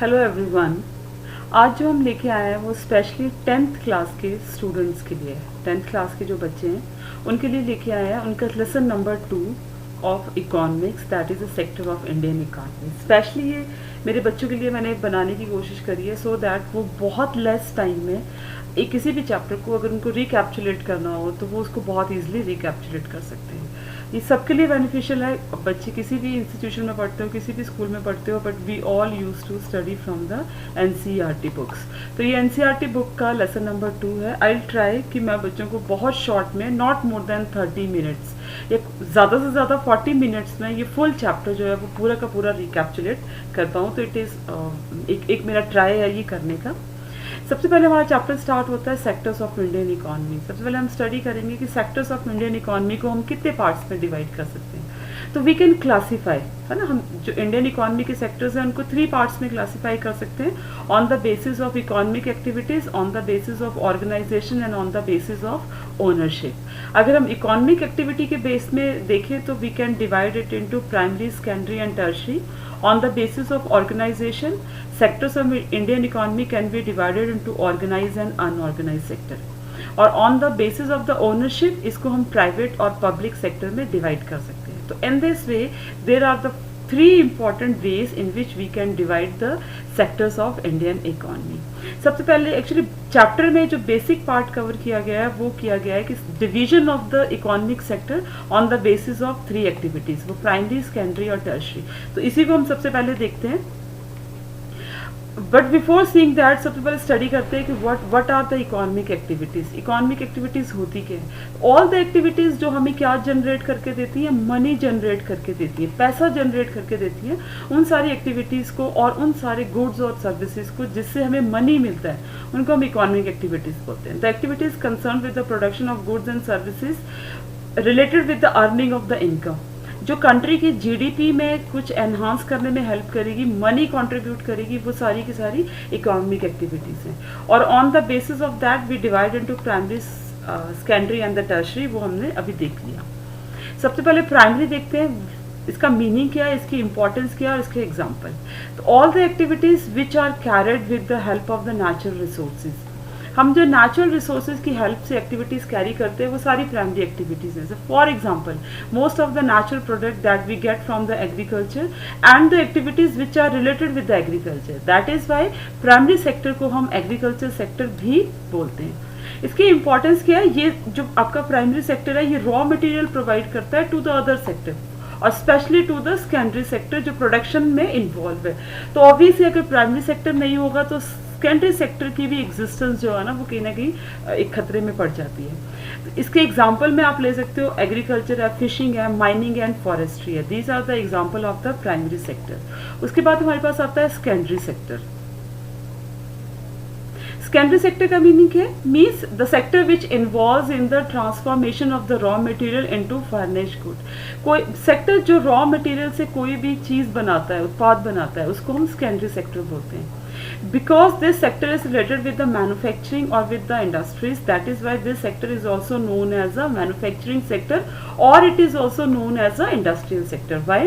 Hello everyone. आज जो हम लेके आए हैं वो स्पेशली 10th क्लास के स्टूडेंट्स के लिए है। 10th क्लास के जो बच्चे हैं उनके लिए लेके आए हैं उनका lesson number 2 of economics, that is a sector of Indian economy. Specially ये मेरे बच्चों के लिए मैंने बनाने की कोशिश करी है सो दैट वो बहुत लेस टाइम में एक किसी भी चैप्टर को अगर उनको रिकैप्चुलेट करना हो तो वो उसको बहुत ईजिली रिकैप्चुलेट कर सकते हैं। ये सबके लिए बेनिफिशियल है। बच्चे किसी भी इंस्टीट्यूशन में पढ़ते हो, किसी भी स्कूल में पढ़ते हो, but we all use to study from the NCERT books. तो ये एनसीईआरटी बुक का लेसन नंबर 2 है। आई विल ट्राई कि मैं बच्चों को बहुत शॉर्ट में, नॉट मोर देन 30 मिनट्स या ज़्यादा से ज़्यादा 40 मिनट्स में ये फुल चैप्टर जो है वो पूरा का पूरा रिकैप्चुलेट कर पाऊँ। तो इट इज़ एक मेरा ट्राई है ये करने का। सबसे पहले हमारा चैप्टर स्टार्ट होता है सेक्टर्स ऑफ इंडियन इकोनॉमी। सबसे पहले हम स्टडी करेंगे कि सेक्टर्स ऑफ इंडियन इकोनॉमी को हम कितने पार्ट्स में डिवाइड कर सकते हैं। तो वी कैन क्लासीफाई, है ना, हम जो इंडियन इकोनॉमी के सेक्टर्स हैं उनको 3 पार्ट्स में क्लासीफाई कर सकते हैं, on the basis of economic activities, on the basis of organisation and on the basis of ownership. अगर हम इकोनॉमिक एक्टिविटी के बेस में देखें तो we can divide it into primary, secondary and tertiary. On the basis of organization, sectors of Indian economy can be divided into organized and unorganized sector. और on the basis of the ownership, इसको हम private और public sector में divide कर सकते हैं। तो in this way, there are the 3 important ways in which we can divide the sectors of Indian economy. सबसे पहले एक्चुअली चैप्टर में जो बेसिक पार्ट कवर किया गया है वो किया गया है कि division of the economic sector on the basis of 3 activities, वो प्राइमरी, सेकेंडरी और टर्शरी। तो इसी को हम सबसे पहले देखते हैं। बट बिफोर सीइंग दैट सबसे पहले स्टडी करते हैं कि what are the economic activities. Economic activities होती क्या है? ऑल द एक्टिविटीज जो हमें क्या जनरेट करके देती हैं, मनी जनरेट करके देती है, पैसा जनरेट करके देती है, उन सारी एक्टिविटीज को और उन सारे गुड्स और सर्विसेज को जिससे हमें मनी मिलता है उनको हम इकोनॉमिक एक्टिविटीज बोलते हैं। The activities concern with the production of goods and services related with the earning of the income, जो कंट्री की जीडीपी में कुछ एनहांस करने में हेल्प करेगी, मनी कंट्रीब्यूट करेगी, वो सारी की सारी इकोनॉमिक एक्टिविटीज हैं। और on the basis of that we divide into primary, secondary and the tertiary, वो हमने अभी देख लिया। सबसे पहले प्राइमरी देखते हैं, इसका मीनिंग क्या है, इसकी इंपॉर्टेंस क्या है और इसके एग्जाम्पल। तो all the activities which are carried with the help of the natural resources. हम जो नेचुरल रिसोर्सेज की हेल्प से एक्टिविटीज कैरी करते हैं वो सारी प्राइमरी एक्टिविटीज हैं। For example, most of the natural product that we get from the agriculture and the activities which are related with the agriculture, that is why primary sector को हम agriculture sector भी बोलते हैं। इसकी importance क्या है? ये जो आपका प्राइमरी सेक्टर है ये रॉ मटेरियल प्रोवाइड करता है टू द अदर सेक्टर और specially to the secondary sector जो प्रोडक्शन में इन्वॉल्व है। तो ऑब्वियसली अगर प्राइमरी सेक्टर नहीं होगा तो सेकेंडरी सेक्टर की भी एग्जिस्टेंस जो है ना वो कहीं ना कहीं एक खतरे में पड़ जाती है। तो इसके एग्जांपल में आप ले सकते हो एग्रीकल्चर है, फिशिंग है, माइनिंग एंड फॉरेस्ट्री है। These are the example of the primary sector. उसके बाद हमारे पास आता है सेकेंडरी सेक्टर। सेकेंडरी सेक्टर का मीनिंग क्या है? Means the sector which involves in the transformation of the raw material into furnished good. कोई सेक्टर जो रॉ मटेरियल से कोई भी चीज बनाता है, उत्पाद बनाता है, उसको हम सेकेंडरी सेक्टर बोलते हैं। Because this sector is related with the manufacturing or with the industries, that is why this sector is also known as a manufacturing sector or it is also known as a industrial sector. Why?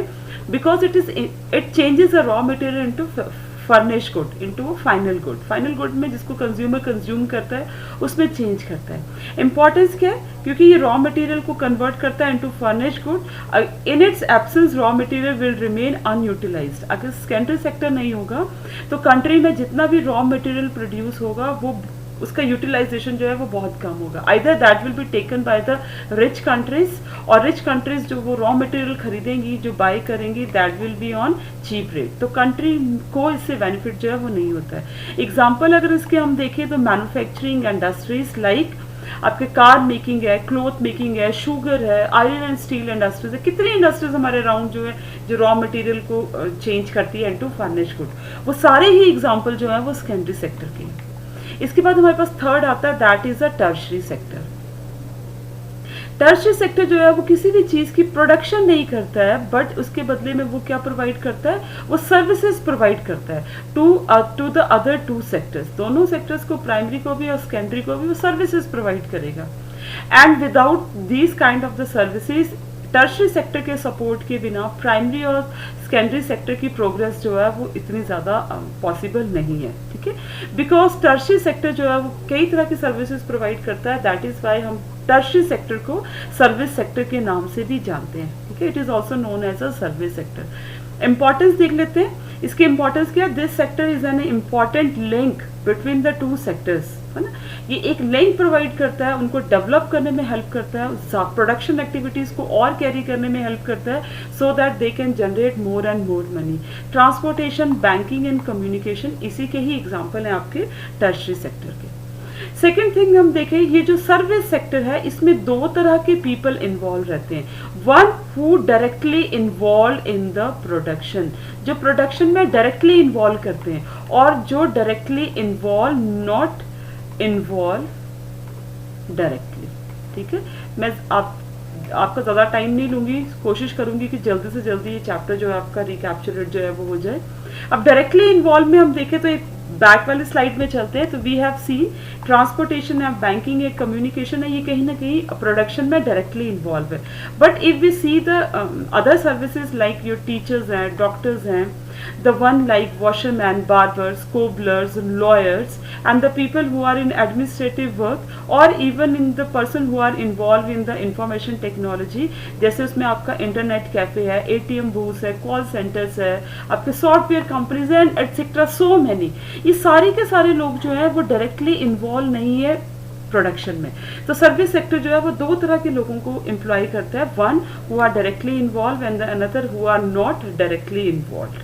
Because it changes the raw material into furnish good into final good. Final good में जिसको consumer consume करता है उसमें change करता है। Importance क्या है? क्योंकि ये रॉ मटेरियल को कन्वर्ट करता है into furnish good. In its absence raw material will remain unutilised. अगर सेकेंडरी सेक्टर नहीं होगा तो कंट्री में जितना भी रॉ मटेरियल प्रोड्यूस होगा वो उसका यूटिलाइजेशन जो है वो बहुत कम होगा। Either that will be taken by the rich countries, और रिच कंट्रीज जो वो रॉ मटेरियल खरीदेंगी, जो बाय करेंगी, that will be on cheap rate. तो कंट्री को इससे बेनिफिट जो है वो नहीं होता है। एग्जाम्पल अगर इसके हम देखें तो मैन्युफैक्चरिंग इंडस्ट्रीज लाइक आपके कार मेकिंग है, क्लोथ मेकिंग है, शुगर है, आयरन एंड स्टील इंडस्ट्रीज है। कितनी इंडस्ट्रीज हमारे अराउंड जो है जो रॉ मटेरियल को चेंज करती है इनटू फर्निश गुड, वो सारे ही एग्जाम्पल जो है वो सेकेंडरी सेक्टर के हैं। इसके बाद हमारे पास थर्ड आता है, that is a tertiary sector. Tertiary sector जो है वो किसी भी चीज की प्रोडक्शन नहीं करता है, बट उसके बदले में वो क्या प्रोवाइड करता है? वो सर्विसेज प्रोवाइड करता है टू द अदर 2 सेक्टर्स। दोनों सेक्टर्स को, प्राइमरी को भी और सेकेंडरी को भी, वो सर्विसेज प्रोवाइड करेगा। And without these kind of the services tertiary sector के सपोर्ट के बिना प्राइमरी और सेकेंडरी सेक्टर की प्रोग्रेस जो है वो इतनी ज़्यादा पॉसिबल नहीं है, ठीक है। बिकॉज टर्शरी सेक्टर जो है वो कई तरह की सर्विसेज प्रोवाइड करता है, दैट इज़ वाई हम टर्शरी सेक्टर को सर्विस सेक्टर के नाम से भी जानते हैं, ठीक है। It is also known as a service sector. Importance देख लेते हैं, इसकी इंपॉर्टेंस क्या है। This sector is an important link between the two sectors, है ना। ये एक लिंक प्रोवाइड करता है, उनको डेवलप करने में हेल्प करता है, प्रोडक्शन एक्टिविटीज को और कैरी करने में हेल्प करता है, so that they can generate more and more money. Transportation, banking and communication इसी के ही एग्जाम्पल हैं आपके टर्शरी सेक्टर के। सेकेंड थिंग हम देखें, ये जो सर्विस सेक्टर है इसमें दो तरह के पीपल इन्वॉल्व रहते हैं। One who directly involve in the production, जो प्रोडक्शन में डायरेक्टली इन्वॉल्व करते हैं, और जो directly involve not involve directly, ठीक है। मैं आपका ज़्यादा टाइम नहीं लूंगी, कोशिश करूंगी कि जल्दी से जल्दी ये चैप्टर जो है आपका रिकैप्चुलेट जो है वो हो जाए। अब डायरेक्टली इन्वॉल्व में हम देखें तो एक बैक वाले स्लाइड में चलते हैं, तो वी हैव सीन ट्रांसपोर्टेशन है, बैंकिंग है, कम्युनिकेशन है, ये कहीं ना कहीं प्रोडक्शन में डायरेक्टली इन्वॉल्व है। But if we see the other services like your teachers हैं, डॉक्टर्स हैं, the one like washerman, barbers, cobblers, lawyers, and the people who are in administrative work, or even in the person who are involved in the information technology, जैसे उसमें आपका internet cafe है, ATM booth है, call centres है, आपके software companies है, etcetera, so many. ये सारे के सारे लोग जो है वो डायरेक्टली इन्वॉल्व नहीं है प्रोडक्शन में। तो सर्विस सेक्टर जो है वो दो तरह के लोगों को एम्प्लॉय करता है, one who are directly involve and another who are not directly involve.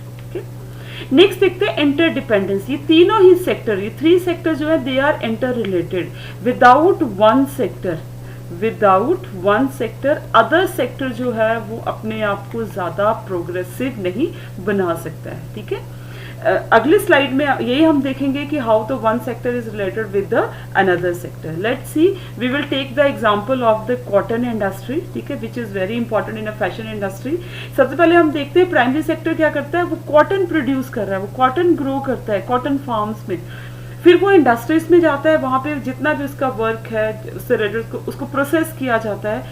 Next देखते हैं इंटरडिपेंडेंस। ये तीनों ही सेक्टर, ये थ्री सेक्टर जो है they are interrelated. Without one sector other sector जो है वो अपने आप को ज्यादा प्रोग्रेसिव नहीं बना सकता है, ठीक है। अगले स्लाइड में यही हम देखेंगे कि how the one sector is related with the another sector. Let's see, we will take the example of the cotton industry, ठीक है, which is very important in a fashion industry. सबसे पहले हम देखते हैं प्राइमरी सेक्टर क्या करता है, वो कॉटन प्रोड्यूस कर रहा है, वो कॉटन ग्रो करता है कॉटन फार्म्स में, फिर वो इंडस्ट्रीज में जाता है, वहाँ पे जितना भी उसका वर्क है उससे रिलेटेड उसको प्रोसेस किया जाता है,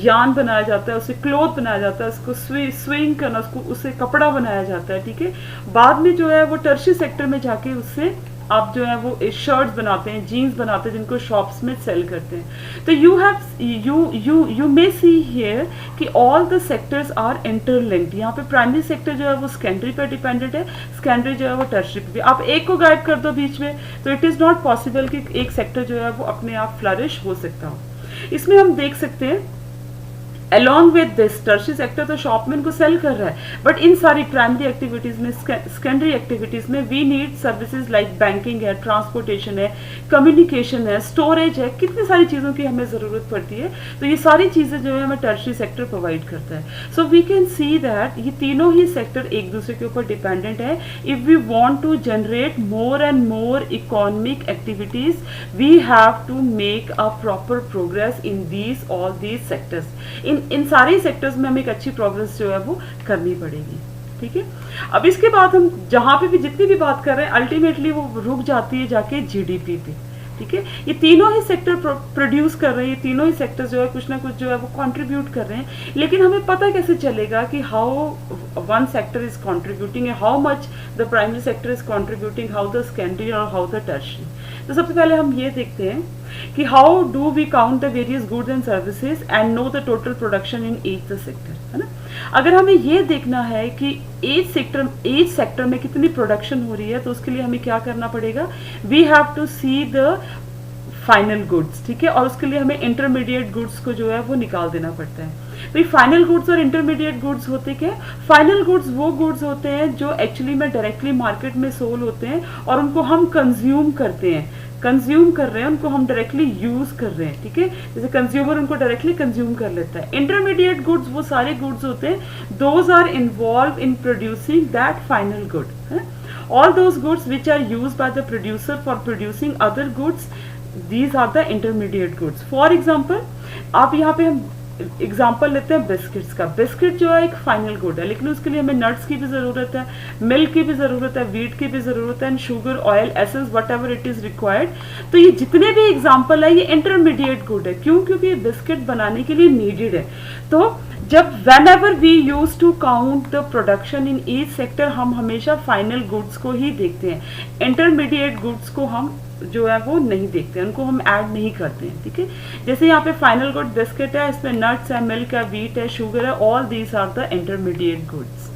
यान बनाया जाता है, उससे क्लोथ बनाया जाता है, उसको स्विंग करना, उससे कपड़ा बनाया जाता है, ठीक है। बाद में जो है वो टर्शरी सेक्टर में जाके उससे आप जो है वो शर्ट्स बनाते हैं, जीन्स बनाते हैं, जिनको शॉप्स में सेल करते हैं। तो यू मे सी हियर कि all the sectors are interlinked. यहाँ पे प्राइमरी सेक्टर जो है वो सेकेंडरी पे डिपेंडेंट है, सेकेंडरी जो है वो टर्शरी पे भी। आप एक को गायब कर दो बीच में तो इट इज नॉट पॉसिबल कि एक सेक्टर जो है वो अपने आप फ्लरिश हो सकता हो। इसमें हम देख सकते हैं along with this tertiary sector तो शॉप में इनको सेल कर रहा है, बट इन सारी प्राइमरी एक्टिविटीज में, सेकेंडरी एक्टिविटीज में we need services like banking है, ट्रांसपोर्टेशन है, कम्युनिकेशन है, स्टोरेज है, कितनी सारी चीज़ों की हमें ज़रूरत पड़ती है। तो ये सारी चीज़ें जो है हमें टर्शरी सेक्टर प्रोवाइड करता है। So we can see that ये तीनों ही सेक्टर एक दूसरे के ऊपर डिपेंडेंट है। If we want to generate more and more economic activities we have to make a proper progress in these all these sectors. इन सारे सेक्टर्स में हमें एक अच्छी प्रोग्रेस जो है वो करनी पड़ेगी, ठीक है। अब इसके बाद हम जहां पे भी जितनी भी बात कर रहे हैं अल्टीमेटली वो रुक जाती है जाके जीडीपी पे, ठीक है। ये तीनों ही सेक्टर प्रोड्यूस कर रहे हैं, ये तीनों ही सेक्टर जो है कुछ ना कुछ जो है वो कंट्रीब्यूट कर रहे हैं, लेकिन हमें पता कैसे चलेगा कि how one sector is contributing, how much the primary sector is contributing, how the secondary और हाउ द टर्शरी। तो सबसे पहले हम ये देखते हैं कि how do we count the various goods and services and know the total production in each the sector, है ना। अगर हमें ये देखना है कि ईच सेक्टर में कितनी प्रोडक्शन हो रही है तो उसके लिए हमें क्या करना पड़ेगा, we have to see the final goods, ठीक है, और उसके लिए हमें इंटरमीडिएट गुड्स को जो है वो निकाल देना पड़ता है। तो ये फाइनल गुड्स और इंटरमीडिएट गुड्स होते क्या, फाइनल गुड्स वो गुड्स होते हैं जो एक्चुअली में डायरेक्टली मार्केट में सोल होते हैं और उनको हम कंज्यूम करते हैं, कंज्यूम कर रहे हैं, उनको हम डायरेक्टली यूज कर रहे हैं, ठीक है। जैसे कंज्यूमर उनको डायरेक्टली कंज्यूम कर लेता है। इंटरमीडिएट गुड्स वो सारे गुड्स होते हैं those are involve in producing that final good, all those goods which are used by the producer for producing other goods, these are the intermediate goods. For example आप यहाँ पे हम example लेते हैं बिस्किट्स का। Biscuit जो है एक फाइनल गुड है, लेकिन उसके लिए हमें नट्स की भी जरूरत है, मिल्क की भी जरूरत है, व्हीट की भी जरूरत है, and sugar, oil, essence, what ever it is required. तो ये जितने भी एग्जाम्पल है ये इंटरमीडिएट गुड है। क्यों? क्योंकि ये बिस्किट बनाने के लिए नीडेड है। तो जब whenever we used to count the production in each sector, हम हमेशा फाइनल गुड्स को ही देखते हैं, इंटरमीडिएट गुड्स को हम जो है वो नहीं देखते हैं, उनको हम ऐड नहीं करते हैं, ठीक है। जैसे यहाँ पे फाइनल गुड बिस्किट है, इसमें नट्स है, मिल्क है, व्हीट है, शुगर है, all these are the intermediate goods.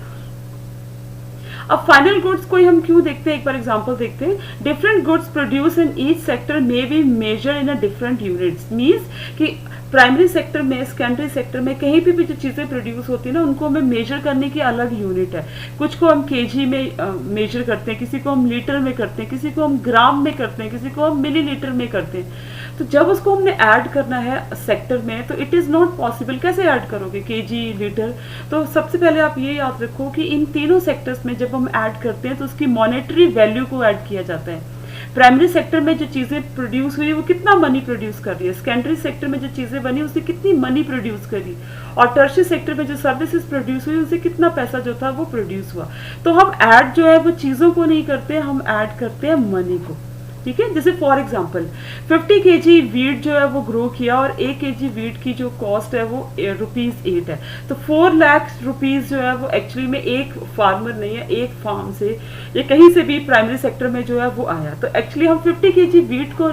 अब फाइनल गुड्स को हम क्यों देखते हैं, एक बार एग्जांपल देखते हैं। Different goods produce in each sector may be measure in a different units, means कि प्राइमरी सेक्टर में, सेकेंडरी सेक्टर में, कहीं भी जो चीज़ें प्रोड्यूस होती है ना, उनको हमें मेजर करने की अलग यूनिट है। कुछ को हम केजी में मेजर करते हैं, किसी को हम लीटर में करते हैं, किसी को हम ग्राम में करते हैं, किसी को हम मिलीलीटर में करते हैं। तो जब उसको हमने ऐड करना है सेक्टर में, तो इट इज़ नॉट पॉसिबल। कैसे ऐड करोगे केजी, लीटर? तो सबसे पहले आप ये याद रखो कि इन तीनों सेक्टर्स में जब हम ऐड करते हैं तो उसकी मॉनेटरी वैल्यू को ऐड किया जाता है। प्राइमरी सेक्टर में जो चीज़ें प्रोड्यूस हुई वो कितना मनी प्रोड्यूस कर रही है, सेकेंडरी सेक्टर में जो चीज़ें बनी उससे कितनी मनी प्रोड्यूस करी, और टर्शियरी सेक्टर में जो सर्विसेज प्रोड्यूस हुई उससे कितना पैसा जो था वो प्रोड्यूस हुआ। तो हम ऐड जो है वो चीज़ों को नहीं करते, हम ऐड करते हैं मनी को, ठीक है। जैसे फॉर एग्जांपल 50 केजी वीट जो है वो ग्रो किया और 1 केजी वीट की जो कॉस्ट है वो ₹8 है, तो 4 लाख रुपीज़ जो है वो एक्चुअली में एक फार्मर नहीं है, एक फार्म से या कहीं से भी प्राइमरी सेक्टर में जो है वो आया। तो एक्चुअली हम 50 केजी वीट को,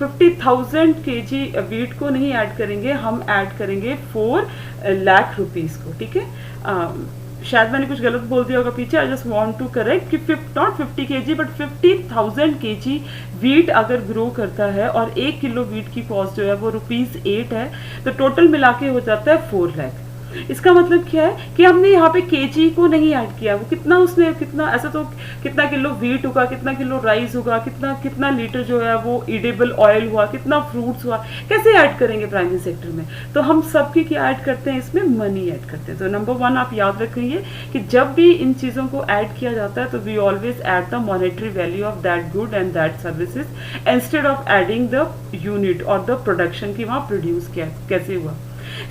50,000 केजी वीट को नहीं ऐड करेंगे, हम ऐड करेंगे 4 लाख रुपीज़ को, ठीक है। शायद मैंने कुछ गलत बोल दिया होगा पीछे, I just want to correct कि not 50 KG but 50,000 KG wheat अगर ग्रो करता है और 1 किलो वीट की कॉस्ट जो है वो ₹8 है, तो टोटल मिला के हो जाता है 4 लाख। इसका मतलब क्या है कि हमने यहाँ पे केजी को नहीं ऐड किया, वो कितना उसने कितना ऐसा तो कितना किलो वीट होगा, कितना किलो राइस होगा, कितना कितना लीटर जो है वो एडिबल ऑयल हुआ, कितना फ्रूट्स हुआ, कैसे ऐड करेंगे प्राइमरी सेक्टर में? तो हम सबकी क्या ऐड करते हैं, इसमें मनी ऐड करते हैं। तो नंबर 1 आप याद रखेंगे कि जब भी इन चीज़ों को ऐड किया जाता है तो we always add the monetary value of that good and that services instead of adding the unit और द प्रोडक्शन की वहाँ प्रोड्यूस कैसे हुआ।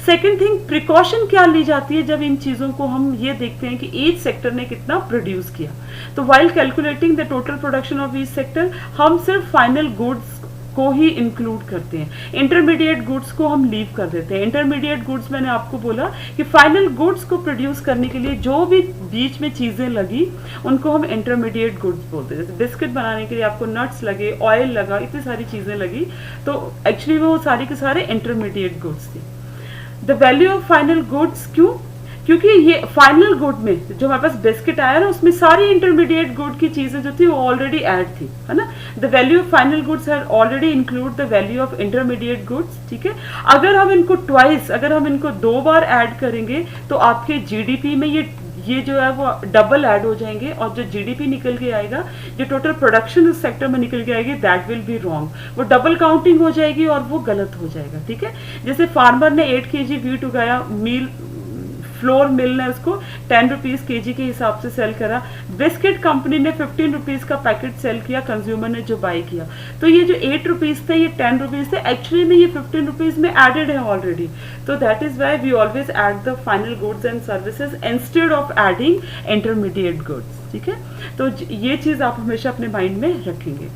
सेकेंड थिंग, प्रिकॉशन क्या ली जाती है जब इन चीज़ों को हम ये देखते हैं कि ईच सेक्टर ने कितना प्रोड्यूस किया। तो while calculating the total production of each sector, हम सिर्फ फाइनल गुड्स को ही इंक्लूड करते हैं, इंटरमीडिएट गुड्स को हम लीव कर देते हैं। इंटरमीडिएट गुड्स मैंने आपको बोला कि फाइनल गुड्स को प्रोड्यूस करने के लिए जो भी बीच में चीज़ें लगी उनको हम इंटरमीडिएट गुड्स बोलते हैं। जैसे बिस्किट बनाने के लिए आपको नट्स लगे, ऑयल लगा, इतनी सारी चीज़ें लगी, तो एक्चुअली वो सारी के सारे इंटरमीडिएट गुड्स थे। The value of final goods, क्यों? क्योंकि ये फाइनल गुड में जो हमारे पास बिस्किट आया ना, उसमें सारी इंटरमीडिएट गुड की चीजें जो थी वो ऑलरेडी ऐड थी, है ना। The value of final goods had already include the value of intermediate goods, ठीक है। अगर हम इनको ट्वाइस, अगर हम इनको 2 बार ऐड करेंगे तो आपके जीडीपी में ये जो है वो डबल ऐड हो जाएंगे, और जो जीडीपी निकल के आएगा, जो टोटल प्रोडक्शन इस सेक्टर में निकल के आएगी, दैट विल बी रॉन्ग, वो डबल काउंटिंग हो जाएगी और वो गलत हो जाएगा, ठीक है। जैसे फार्मर ने 8 केजी वीट उगाया, फ्लोर मिल ने उसको 10 रुपीज़ केजी के हिसाब से सेल करा, बिस्किट कंपनी ने 15 रुपीज़ का पैकेट सेल किया, कंज्यूमर ने जो बाई किया, तो ये जो 8 रुपीज़ थे ये 10 रुपीज़ थे, एक्चुअली में ये 15 रुपीज़ में एडेड है ऑलरेडी। तो that is why we always add the final goods and services instead of adding intermediate goods, ठीक है। तो ये चीज़ आप हमेशा अपने माइंड में रखेंगे।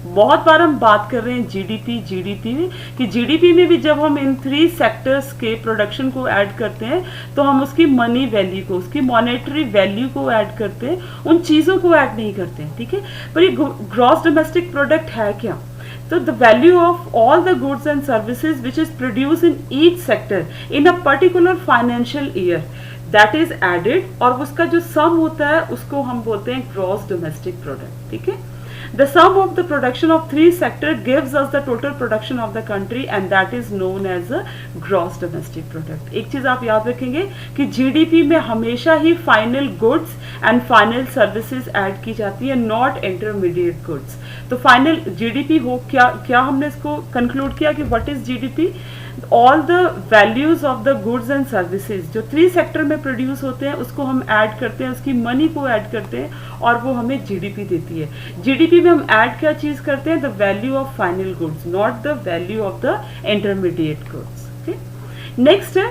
बहुत बार हम बात कर रहे हैं जीडीपी में, कि जीडीपी में भी जब हम इन 3 सेक्टर्स के प्रोडक्शन को ऐड करते हैं तो हम उसकी मनी वैल्यू को, उसकी मॉनेटरी वैल्यू को ऐड करते हैं, उन चीज़ों को ऐड नहीं करते हैं, ठीक है। पर ये ग्रॉस डोमेस्टिक प्रोडक्ट है क्या? तो the value of all the goods and services which is produce in each sector in a particular financial year, that is added, और उसका जो सम होता है उसको हम बोलते हैं ग्रॉस डोमेस्टिक प्रोडक्ट, ठीक है। The sum of the production of 3 sectors gives us the total production of the country and that is known as a gross domestic product. एक चीज आप याद रखेंगे कि जीडीपी में हमेशा ही final goods and final services add की जाती है, नॉट इंटरमीडिएट गुड्स। तो फाइनल जीडीपी हो क्या हमने इसको कंक्लूड किया कि what is GDP? All the values of the goods and services जो 3 सेक्टर में प्रोड्यूस होते हैं उसको हम ऐड करते हैं, उसकी मनी को ऐड करते हैं और वो हमें जीडीपी देती है। जीडीपी में हम ऐड क्या चीज करते हैं? The value of final goods, not the value of the intermediate goods. Next है,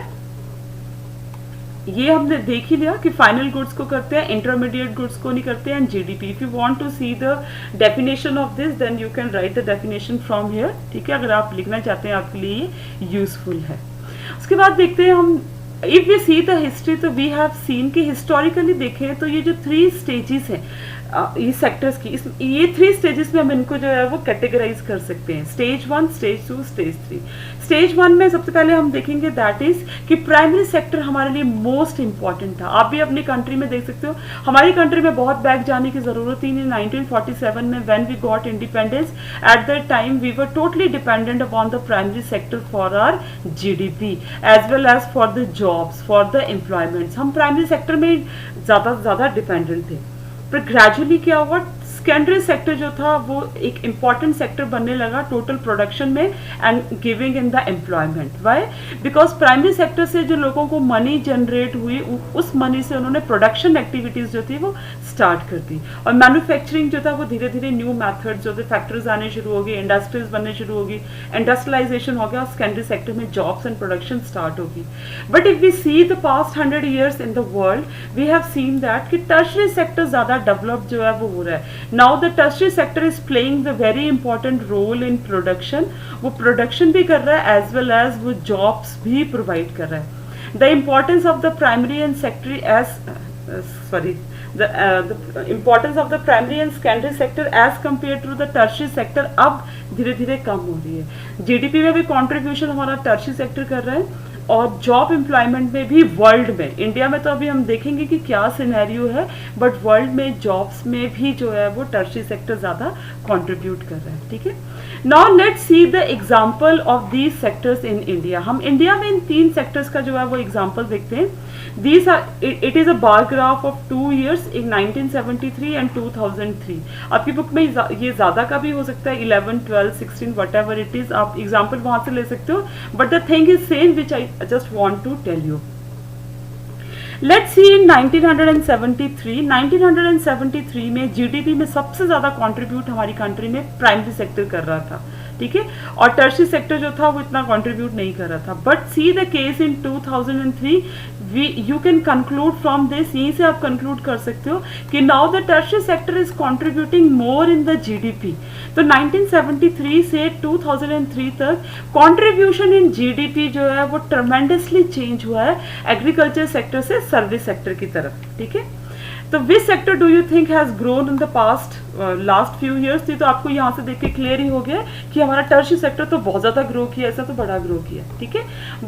ये हमने देख ही लिया कि फाइनल गुड्स को करते हैं, इंटरमीडिएट गुड्स को नहीं करते हैं, GDP. If you want to see the definition of this then you can write the definition from here, ठीक है। अगर आप लिखना चाहते हैं आपके लिए ये यूजफुल है। उसके बाद देखते हैं हम if we see the history तो वी हैव सीन कि हिस्टोरिकली देखें तो ये जो 3 स्टेजेस हैं ये सेक्टर्स की, ये 3 स्टेजेस में हम इनको जो है वो कैटेगराइज कर सकते हैं, स्टेज 1, स्टेज 2, स्टेज 3। स्टेज 1 में सबसे पहले हम देखेंगे दैट इज कि प्राइमरी सेक्टर हमारे लिए मोस्ट इंपॉर्टेंट था। आप भी अपनी कंट्री में देख सकते हो, हमारी कंट्री में बहुत बैक जाने की जरूरत ही नहीं। 1947 में when we got independence, at that time we were totally dependent upon the primary sector for our GDP as well as for the jobs, for the employments. हम प्राइमरी सेक्टर में ज्यादा से ज्यादा डिपेंडेंट थे। पर ग्रेजुअली क्या हुआ, secondary sector जो था वो एक इंपॉर्टेंट सेक्टर बनने लगा टोटल प्रोडक्शन में and giving in the employment. Why? Because primary sector से जो लोगों को मनी जनरेट हुई, उस मनी से उन्होंने प्रोडक्शन एक्टिविटीज जो थी वो स्टार्ट कर दी, और मैन्युफैक्चरिंग जो था वो धीरे धीरे न्यू मैथड जो थे, फैक्ट्रीज आने शुरू हो गई, इंडस्ट्रीज बनने शुरू होगी, इंडस्ट्रियलाइजेशन हो गया, सेकेंडरी सेक्टर में जॉब्स एंड प्रोडक्शन स्टार्ट होगी। But if we see the past 100 years in the world, we have seen that कि टर्शरी सेक्टर ज्यादा डेवलप जो है वो हो रहा है। Now the tertiary sector is playing the very important role in production. वो प्रोडक्शन भी कर रहा है एज वेल एज वो जॉब्स भी प्रोवाइड कर रहा है। The importance of the primary and secretary the importance of the primary and secondary sector as compared to the tertiary sector अब धीरे धीरे कम हो रही है। जीडीपी में भी कंट्रीब्यूशन हमारा टर्शियरी सेक्टर कर रहा है, और जॉब एम्प्लॉयमेंट में भी वर्ल्ड में, इंडिया में तो अभी हम देखेंगे कि क्या सिनेरियो है, बट वर्ल्ड में जॉब्स में भी जो है वो टर्शियरी सेक्टर ज़्यादा कंट्रीब्यूट कर रहा है। ठीक है, now let's see the example of these sectors in India. हम इंडिया में इन 3 सेक्टर्स का जो है वो एग्जांपल देखते हैं। These are it is a bar graph of 2 years in 1973 and 2003। आपकी बुक में ये ज्यादा का भी हो सकता है, 11, 12, 16 whatever it is, आप एग्जाम्पल वहां से ले सकते हो, but the thing is same which I just want to tell you. Let's see in 1973। 1973 में जीडीपी में सबसे ज्यादा कंट्रीब्यूट हमारी कंट्री में प्राइमरी सेक्टर कर रहा था। ठीक है, और टर्शियरी सेक्टर जो था वो इतना कंट्रीब्यूट नहीं कर रहा था। But see the case in 2003, you can conclude from this, यहीं से आप कंक्लूड कर सकते हो कि now the tertiary sector is contributing more in the GDP. तो 1973 से 2003 तक कंट्रीब्यूशन इन जीडीपी जो है वो ट्रमेंडसली चेंज हुआ है एग्रीकल्चर सेक्टर से सर्विस सेक्टर की तरफ। ठीक है, तो which sector do you think has grown in the past last few years? तो आपको यहाँ से देख के क्लियर ही हो गया कि हमारा टर्शियरी सेक्टर तो बहुत ज्यादा ग्रो किया, ऐसा तो बड़ा ग्रो किया। ठीक है,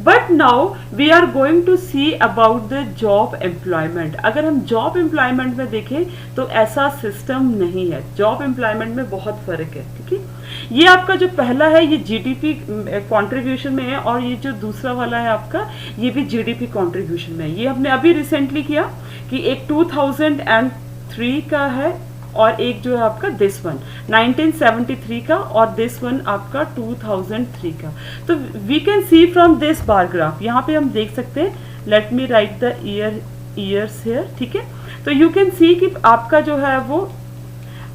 but now we are going to see about the job employment. अगर हम जॉब एम्प्लॉयमेंट में देखें तो ऐसा सिस्टम नहीं है, जॉब एम्प्लॉयमेंट में बहुत फर्क है। ठीक है, ये आपका जो पहला है ये जीडीपी कंट्रीब्यूशन में है, और ये जो दूसरा वाला है आपका ये भी जीडीपी कंट्रीब्यूशन में है। ये हमने अभी रिसेंटली किया कि एक 2003 का है और एक जो है आपका दिस वन 1973 का, और दिस वन आपका 2003 का। तो we can see from this bar graph, यहाँ पे हम देख सकते हैं, let me write the years here. ठीक है, तो यू कैन सी कि आपका जो है वो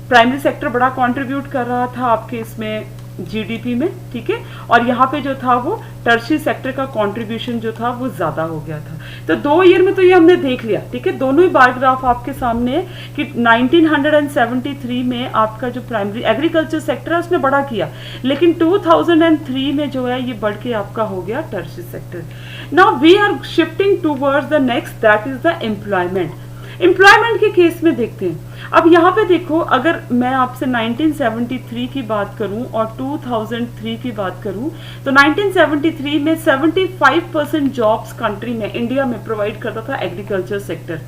प्राइमरी सेक्टर बड़ा कंट्रीब्यूट कर रहा था आपके इसमें जीडीपी में। ठीक है, और यहाँ पे जो था वो टर्शियरी सेक्टर का कंट्रीब्यूशन जो था वो ज्यादा हो गया था। तो 2 ईयर में तो ये हमने देख लिया। ठीक है, दोनों ही बार ग्राफ आपके सामने है कि 1973 में आपका जो प्राइमरी एग्रीकल्चर सेक्टर है उसने बड़ा किया, लेकिन 2003 में जो है ये बढ़ के आपका हो गया tertiary sector. Now we are shifting towards the next, that is the employment. Employment के केस में देखते हैं। अब यहाँ पे देखो, अगर मैं आपसे 1973 की बात करूं और 2003 की बात करूं, तो 1973 में 75% जॉब्स कंट्री में, इंडिया में प्रोवाइड करता था एग्रीकल्चर सेक्टर,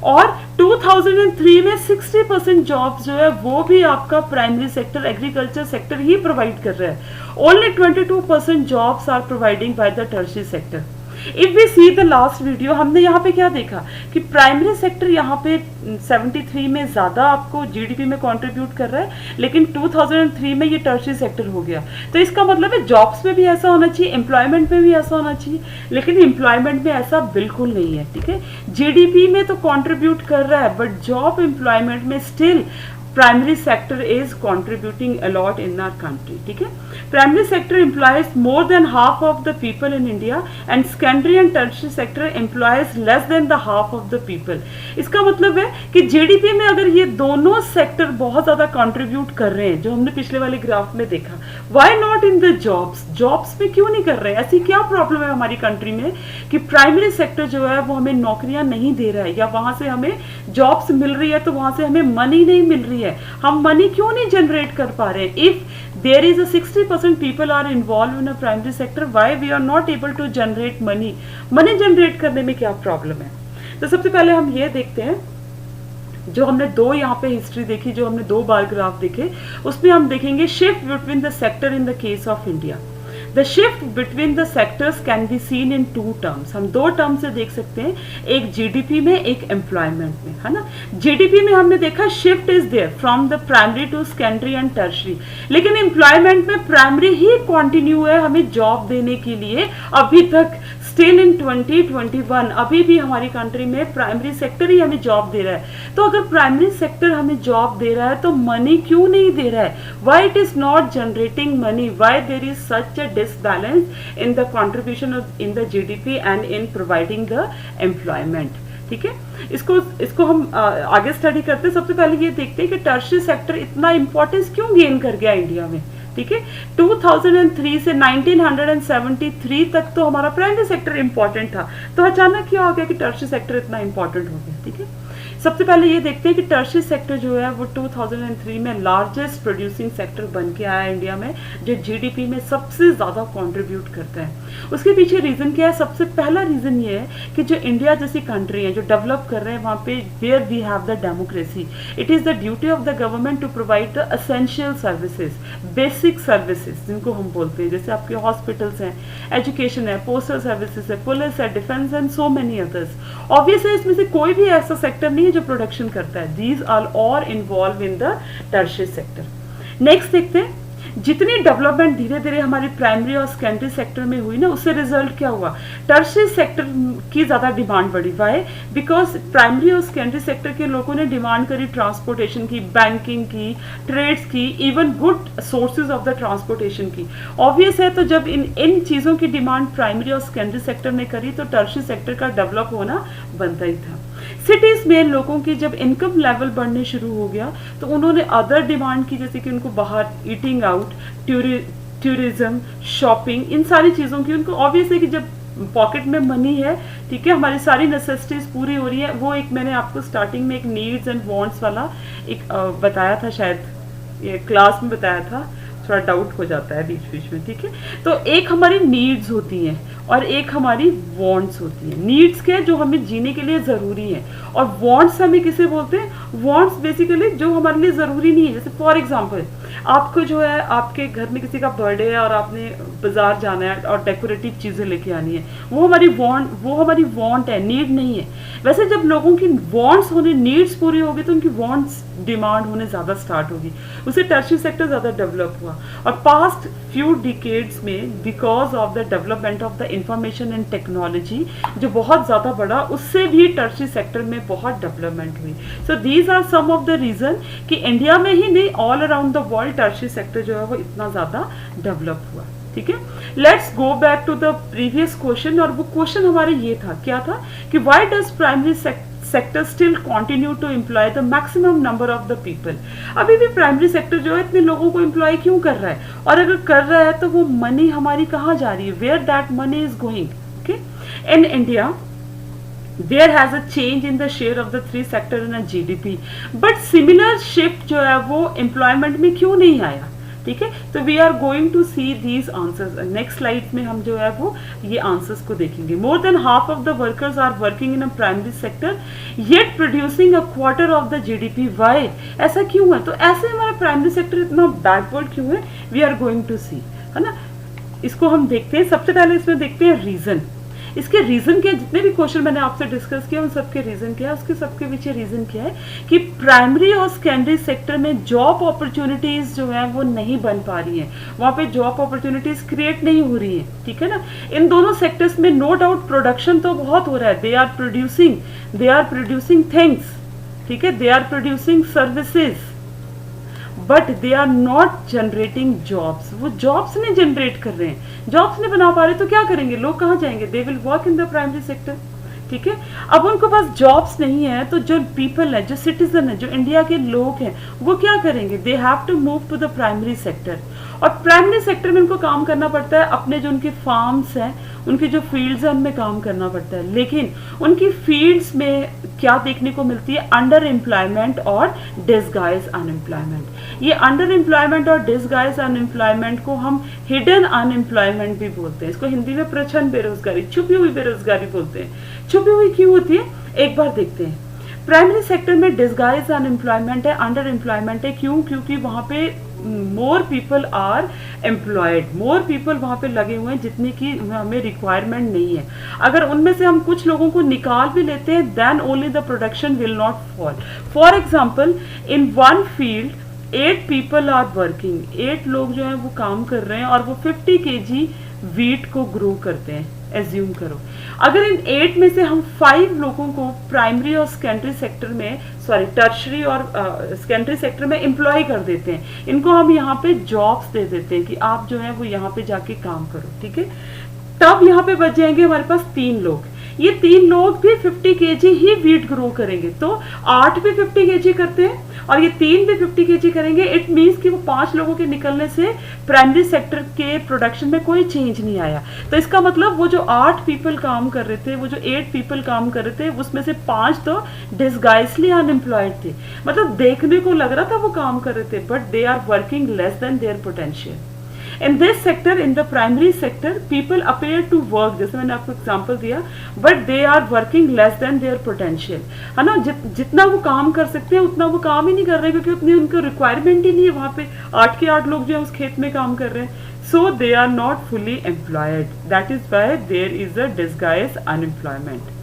और 2003 में 60% जॉब्स जो है वो भी आपका प्राइमरी सेक्टर एग्रीकल्चर सेक्टर ही प्रोवाइड कर रहा है। Only 22% jobs are providing by the tertiary sector. If we see the last video, हमने यहाँ पे क्या देखा कि प्राइमरी सेक्टर यहाँ पे 73 में ज्यादा आपको जीडीपी में कंट्रीब्यूट कर रहा है, लेकिन 2003 में ये टर्शियरी सेक्टर हो गया। तो इसका मतलब है जॉब्स में भी ऐसा होना चाहिए, एम्प्लॉयमेंट में भी ऐसा होना चाहिए, लेकिन एम्प्लॉयमेंट में ऐसा बिल्कुल नहीं है। ठीक है, जीडीपी में तो कंट्रीब्यूट कर रहा है, बट जॉब एम्प्लॉयमेंट में still primary sector is contributing a lot in our country, ठीक है। Primary sector employs more than half of the people in India and secondary and tertiary sector employs less than the half of the people. इसका मतलब है कि GDP में अगर ये दोनों सेक्टर बहुत ज्यादा कंट्रीब्यूट कर रहे हैं, जो हमने पिछले वाले ग्राफ में देखा, why not in the jobs, jobs में क्यों नहीं कर रहे हैं? ऐसी क्या प्रॉब्लम है हमारी कंट्री में कि प्राइमरी सेक्टर जो है वो हमें नौकरियां नहीं दे रहा है, या वहां से हमें जॉब्स मिल रही है तो वहां से हमें मनी नहीं मिल रही है, हम मनी क्यों नहीं जनरेट कर पा रहे हैं? If there is a 60% people are involved in a primary sector, why we are not able to generate money? Money generate करने में क्या प्रॉब्लम है? तो सबसे पहले हम ये देखते हैं, जो हमने दो यहाँ पे हिस्ट्री देखी, जो हमने 2 बार ग्राफ देखे, उसमें हम देखेंगे shift between the sector in the case of India. The shift between the sectors can be seen in 2 terms. हम 2 टर्म से देख सकते हैं, एक जीडीपी में, एक एम्प्लॉयमेंट में, है ना। जीडीपी में हमने देखा shift is there from the primary to secondary and tertiary, लेकिन एम्प्लॉयमेंट में प्राइमरी ही कंटिन्यू है हमें जॉब देने के लिए अभी तक। स्टिल इन 2021 अभी भी हमारी कंट्री में प्राइमरी सेक्टर ही हमें जॉब दे रहा है। तो अगर प्राइमरी सेक्टर हमें जॉब दे रहा है तो मनी क्यों नहीं दे रहा है? Why it is not generating money? Why there is such a disbalance in the contribution in the GDP and in providing the employment? ठीक है, इसको हम आगे स्टडी करते हैं। सबसे पहले ये देखते हैं कि टर्शियरी सेक्टर इतना इंपॉर्टेंस क्यों गेन कर गया इंडिया में। ठीक है, 2003 से 1973 तक तो हमारा प्राइमरी सेक्टर इंपॉर्टेंट था, तो अचानक क्या हो गया कि टर्शियरी सेक्टर इतना इंपॉर्टेंट हो गया। ठीक है, सबसे पहले ये देखते हैं कि टर्शियरी सेक्टर जो है वो 2003 में लार्जेस्ट प्रोड्यूसिंग सेक्टर बन के आया इंडिया में, जो जीडीपी में सबसे ज्यादा कंट्रीब्यूट करता है। उसके पीछे रीजन क्या है? सबसे पहला रीजन ये है कि जो इंडिया जैसी कंट्री है जो डेवलप कर रहे हैं, वहां पे where we have the democracy, it is the duty of the government to provide the essential services, basic services जिनको हम बोलते हैं, जैसे आपके हॉस्पिटल्स हैं, एजुकेशन है, पोस्टल सर्विसेज है, पुलिस है, defence and so many others. Obviously इसमें से कोई भी ऐसा सेक्टर नहीं है जो प्रोडक्शन करता है। These are all involve in the tertiary sector. Next देखते हैं, जितनी डेवलपमेंट धीरे धीरे हमारी प्राइमरी और सेकेंडरी सेक्टर में हुई ना, उससे रिजल्ट क्या हुआ? टर्शियरी सेक्टर की ज्यादा डिमांड बढ़ी। वाई? बिकॉज प्राइमरी और सेकेंडरी सेक्टर के लोगों ने डिमांड करी ट्रांसपोर्टेशन की, बैंकिंग की, ट्रेड्स की, even good sources of the transportation की। ऑब्वियस है, तो जब इन चीजों की डिमांड प्राइमरी और सेकेंडरी सेक्टर ने करी तो टर्शियरी सेक्टर का डेवलप होना बनता ही था। सिटीज में लोगों की जब इनकम लेवल बढ़ने शुरू हो गया तो उन्होंने अदर डिमांड की, जैसे कि उनको बाहर ईटिंग आउट, टूरिज्म, शॉपिंग, इन सारी चीज़ों की उनको ऑब्वियस है कि जब पॉकेट में मनी है, ठीक है, हमारी सारी नेसेसिटीज पूरी हो रही है। वो एक मैंने आपको स्टार्टिंग में एक नीड्स एंड वांट्स वाला एक बताया था, शायद ये क्लास में बताया था, थोड़ा डाउट हो जाता है बीच बीच में। ठीक है, तो एक हमारी नीड्स होती हैं और एक हमारी वांट्स होती है। नीड्स क्या है? जो हमें जीने के लिए जरूरी है, और वांट्स हमें किसे बोलते हैं? वांट्स बेसिकली जो हमारे लिए जरूरी नहीं है। जैसे फॉर एग्जांपल, आपको जो है आपके घर में किसी का बर्थडे है और आपने बाजार जाना है और डेकोरेटिव चीजें लेके आनी है, वो हमारी वांट है, नीड नहीं है। वैसे जब लोगों की वांट्स होने, नीड्स पूरी होगी तो उनकी वांट्स डिमांड होने ज्यादा स्टार्ट होगी, उससे टर्शियरी सेक्टर ज्यादा डेवलप हुआ। और पास्ट फ्यू डिकेड्स में because of the development of the information and technology जो बहुत ज्यादा बढ़ा, उससे भी टर्शियरी सेक्टर में बहुत डेवलपमेंट हुई। So these are some of the reason कि इंडिया में ही नहीं, all around the world tertiary sector जो है वो इतना ज्यादा डेवलप हुआ। ठीक है, let's go back to the previous question. और वो क्वेश्चन हमारे ये था, क्या था कि why does primary sector still continue to employ the maximum number of the people? अभी भी प्राइमरी सेक्टर जो है इतने लोगों को एम्प्लॉय क्यों कर रहा है? और अगर कर रहा है तो वो मनी हमारी कहाँ जा रही है? Where that money is going? Okay, in India there has a change in the share of the 3 sector in a GDP, but similar shift जो है वो employment में क्यों नहीं आया? ठीक है, तो we are going to see these answers. Next slide में हम जो है वो ये आंसर्स को देखेंगे। More than half of the workers are working in a primary sector yet producing a quarter of the GDP. Why? ऐसा क्यों है? तो ऐसे हमारा प्राइमरी सेक्टर इतना बैकवर्ड क्यों है? वी आर गोइंग टू सी, है ना। इसको हम देखते हैं। सबसे पहले इसमें देखते हैं रीजन। इसके रीजन क्या है? जितने भी क्वेश्चन मैंने आपसे डिस्कस किया उन सबके रीजन क्या है? उसके सबके पीछे रीजन क्या है कि प्राइमरी और सेकेंडरी सेक्टर में जॉब अपॉर्चुनिटीज जो है वो नहीं बन पा रही है, वहां पे जॉब अपॉर्चुनिटीज क्रिएट नहीं हो रही है। ठीक है ना। इन दोनों सेक्टर्स में नो डाउट प्रोडक्शन तो बहुत हो रहा है, दे आर प्रोड्यूसिंग थिंग्स, ठीक है, they are producing services, but they are not generating jobs, वो जॉब्स नहीं जनरेट कर रहे हैं, जॉब्स नहीं बना पा रहे, तो क्या करेंगे, लोग कहाँ जाएंगे, they will work in the primary sector. ठीक है, अब उनको पास जॉब्स नहीं है, तो जो पीपल है, जो सिटीजन है, जो इंडिया के लोग हैं, वो क्या करेंगे, they have to move to the primary sector. और प्राइमरी सेक्टर में उनको काम करना पड़ता है, अपने जो उनके फार्म्स हैं, उनकी जो फील्ड्स हैं, उनमें काम करना पड़ता है। लेकिन उनकी फील्ड्स में क्या देखने को मिलती है, अंडर एम्प्लॉयमेंट और डिसगाइज अनएम्प्लॉयमेंट। ये अंडर एम्प्लॉयमेंट और डिसगाइज अनएम्प्लॉयमेंट को हम हिडन अनएम्प्लॉयमेंट भी बोलते हैं। इसको हिंदी में प्रच्छन्न बेरोजगारी, छुपी हुई बेरोजगारी बोलते हैं। छुपी हुई क्यों होती है, एक बार देखते हैं। प्राइमरी सेक्टर में डिसगाइज अनएम्प्लॉयमेंट है, अंडर एम्प्लॉयमेंट है, क्यों, क्योंकि वहां पे more people are employed, more people वहां पे लगे हुए हैं जितने की हमें रिक्वायरमेंट नहीं है। अगर उनमें से हम कुछ लोगों को निकाल भी लेते हैं, then only the production will not fall. For example, in one field 8 people are working, 8 लोग जो है वो काम कर रहे हैं और वो 50 kg वीट को ग्रो करते हैं, एज्यूम करो। अगर इन 8 में से हम 5 लोगों को प्राइमरी और सेकेंडरी सेक्टर में, सॉरी टर्शरी और सेकेंडरी सेक्टर में एम्प्लॉय कर देते हैं, इनको हम यहाँ पे जॉब्स दे देते हैं कि आप जो है वो यहाँ पे जाके काम करो। ठीक है, तब यहाँ पे बच जाएंगे हमारे पास 3 लोग। ये 3 लोग भी 50 kg ही वीट ग्रो करेंगे, तो 8 भी 50 kg करते हैं और ये 3 भी 50 kg करेंगे। इट मीन्स कि वो 5 लोगों के निकलने से प्राइमरी सेक्टर के प्रोडक्शन में कोई चेंज नहीं आया। तो इसका मतलब वो जो 8 पीपल काम कर रहे थे, वो जो 8 पीपल काम कर रहे थे, उसमें से 5 तो डिसगाइजली अनएम्प्लॉयड थे, मतलब देखने को लग रहा था वो काम कर रहे थे, but they are working less than their potential. In this sector, in the primary sector, people appear to work, जैसे मैंने आपको एग्जांपल दिया, but they are working less than their potential, है ना। जितना वो काम कर सकते हैं उतना वो काम ही नहीं कर रहे, क्योंकि उतनी उनको रिक्वायरमेंट ही नहीं है। वहाँ पे 8 के 8 लोग जो है उस खेत में काम कर रहे हैं, so they are not fully employed. That is why there is a disguised unemployment.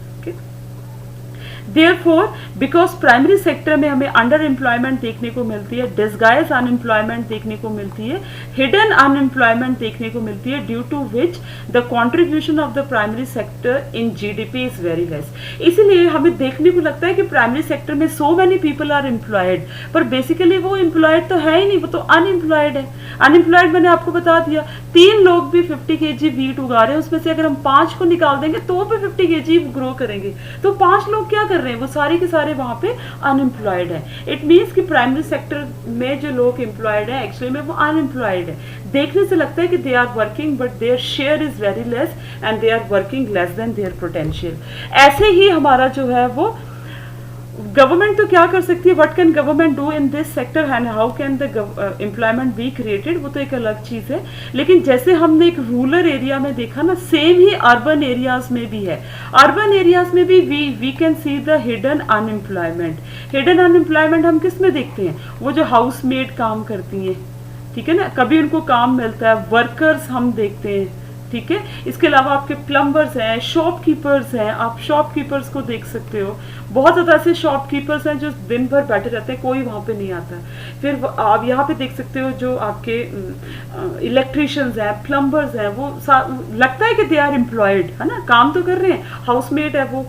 Therefore, because primary sector में हमें अंडर एम्प्लॉयमेंट देखने को मिलती है, डिसगाइज अनएम्प्लॉयमेंट देखने को मिलती है, हिडन अनएम्प्लॉयमेंट देखने को मिलती है, due to which the contribution of the primary sector in GDP is very less. इसीलिए हमें देखने को लगता है कि प्राइमरी सेक्टर में so many people are employed, पर बेसिकली वो एम्प्लॉयड तो है ही नहीं, वो तो अनएम्प्लॉयड है। अनएम्प्लॉयड मैंने आपको बता दिया, 3 लोग भी 50 kg वीट उगा रहे हैं, उसमें से अगर हम 5 को निकाल देंगे तो भी 50 kg ग्रो करेंगे, तो 5 लोग क्या कर रहे हैं, वो सारे के सारे वहां पे अनएम्प्लॉयड है। इट मीन्स कि प्राइमरी सेक्टर में जो लोग एम्प्लॉयड है, एक्चुअली में वो अनएम्प्लॉयड है। देखने से लगता है कि they are working, but their share is very less and they are working less than their potential. ऐसे ही हमारा जो है वो गवर्नमेंट तो क्या कर सकती है, what can government do in this sector and how can the employment be created, वो तो एक अलग चीज है। लेकिन जैसे हमने एक रूरल एरिया में देखा ना, सेम ही अर्बन एरियाज में भी है। अर्बन एरियाज में भी we can see the hidden unemployment. Hidden unemployment हम किस में देखते हैं, वो जो हाउस मेड काम करती हैं, ठीक है ना, कभी उनको काम मिलता है, वर्कर्स हम देखते हैं, ठीक है। इसके अलावा आपके प्लम्बर्स हैं, शॉपकीपर्स हैं, आप शॉपकीपर्स को देख सकते हो। बहुत ज़्यादा ऐसे शॉपकीपर्स हैं जो दिन भर बैठे रहते हैं, कोई वहाँ पे नहीं आता। फिर आप यहाँ पे देख सकते हो जो आपके इलेक्ट्रिशियंस हैं, प्लम्बर्स हैं, वो लगता है कि दे आर एम्प्लॉयड, है ना, काम तो कर रहे हैं। हाउसमेड है, वो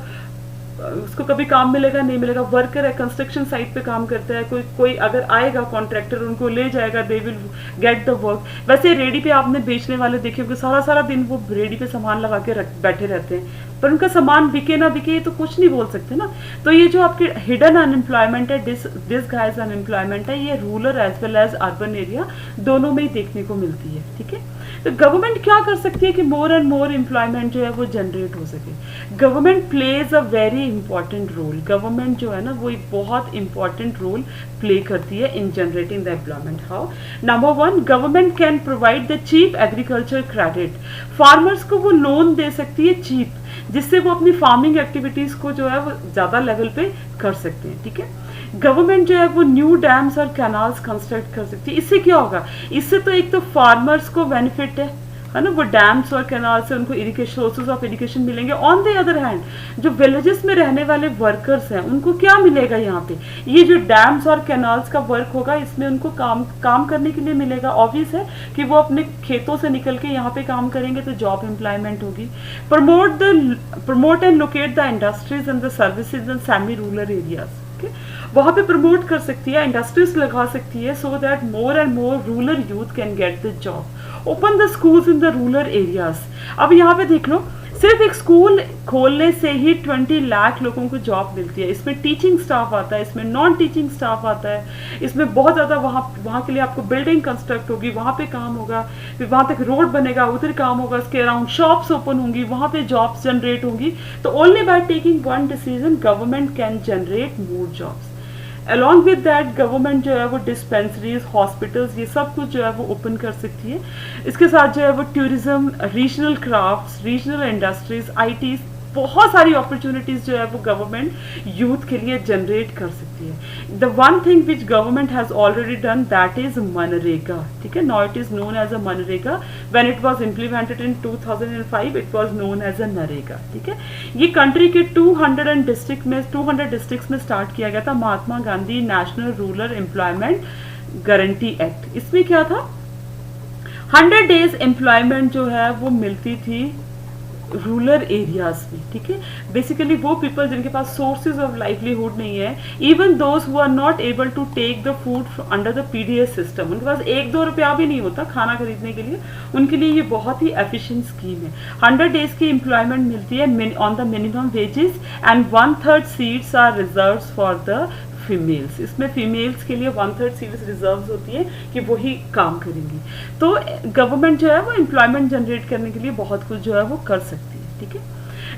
उसको कभी काम मिलेगा नहीं मिलेगा। वर्कर है, कंस्ट्रक्शन साइट पे काम करता है, कोई अगर आएगा कॉन्ट्रैक्टर उनको ले जाएगा, they will get the work. वैसे रेडी पे आपने बेचने वाले देखे होंगे, सारा सारा दिन वो रेडी पे सामान लगा के बैठे रहते हैं, पर उनका सामान बिके ना बिके ये तो कुछ नहीं बोल सकते ना। तो ये जो आपके हिडन अनएम्प्लॉयमेंट है, डिसगाइज अनएम्प्लॉयमेंट है, ये rural as well as urban area दोनों में ही देखने को मिलती है, ठीक है। तो गवर्नमेंट क्या कर सकती है कि मोर एंड मोर एम्प्लॉयमेंट जो है वो जनरेट हो सके। Government plays a very important role. Government जो है ना वो एक बहुत इंपॉर्टेंट रोल प्ले करती है in generating the employment. How? Number 1, government can provide the cheap agriculture credit. Farmers को वो लोन दे सकती है चीप, जिससे वो अपनी फार्मिंग एक्टिविटीज को जो है वो ज्यादा लेवल पे कर सकते हैं, ठीक है। गवर्नमेंट जो है वो न्यू डैम्स और कैनाल्स कंस्ट्रक्ट कर सकती है। इससे क्या होगा, इससे तो एक तो फार्मर्स को बेनिफिट है ना, वो डैम्स और कैनाल से उनको इरिगेशन, सोर्सेज ऑफ इरिगेशन मिलेंगे। ऑन द अदर हैंड जो विलेजेस में रहने वाले वर्कर्स हैं उनको क्या मिलेगा, यहाँ पे ये जो डैम्स और कैनाल्स का वर्क होगा इसमें उनको काम करने के लिए मिलेगा। ऑब्वियस है कि वो अपने खेतों से निकल के यहाँ पे काम करेंगे तो जॉब एम्प्लॉयमेंट होगी। Promote and locate the industries and the services in semi rural areas. ठीक है, वहाँ पे प्रमोट कर सकती है, इंडस्ट्रीज लगा सकती है, so that more and more rural youth can get the job. Open the schools in the rural areas. अब यहाँ पे देख लो, सिर्फ एक स्कूल खोलने से ही 20 लाख लोगों को जॉब मिलती है। इसमें टीचिंग स्टाफ आता है, इसमें नॉन टीचिंग स्टाफ आता है, इसमें बहुत ज़्यादा वहाँ के लिए आपको बिल्डिंग कंस्ट्रक्ट होगी, वहाँ पे काम होगा, फिर वहाँ तक रोड बनेगा, उधर काम होगा, उसके अराउंड शॉप्स ओपन होंगी, वहाँ पे जॉब्स जनरेट होंगी। तो only by taking one decision government can generate more jobs. Along with that government जो है वो डिस्पेंसरीज, हॉस्पिटल्स, ये सब कुछ जो है वो ओपन कर सकती है। इसके साथ जो है वो tourism, regional crafts, regional industries, IT, बहुत सारी अपॉर्चुनिटीज जो है वो गवर्नमेंट यूथ के लिए जनरेट कर सकती है। The one thing which government has already done, that is मनरेगा। ठीक है, now it is known as a मनरेगा। When it was implemented in 2005 it was known as a NREGA. ठीक है, ये कंट्री के 200 डिस्ट्रिक्ट्स में स्टार्ट किया गया था, Mahatma Gandhi national rural employment guarantee act. इसमें क्या था, 100 डेज एम्प्लॉयमेंट जो है वो मिलती थी रूरल एरियाज में। ठीक है, बेसिकली वो पीपल जिनके पास सोर्सेज ऑफ लाइवलीहुड नहीं है, even those who are not able to take the food under the PDS system, उनके पास 1-2 रुपया भी नहीं होता खाना खरीदने के लिए, उनके लिए ये बहुत ही एफिशिएंट स्कीम है। 100 डेज की एम्प्लॉयमेंट मिलती है on the minimum wages and 1/3 seats are reserved for the females. इसमें फीमेल्स के लिए 1/3 सीट्स रिजर्व होती है कि वही काम करेंगी। तो गवर्नमेंट जो है वो एम्प्लॉयमेंट जनरेट करने के लिए बहुत कुछ जो है वो कर सकती है। ठीक है,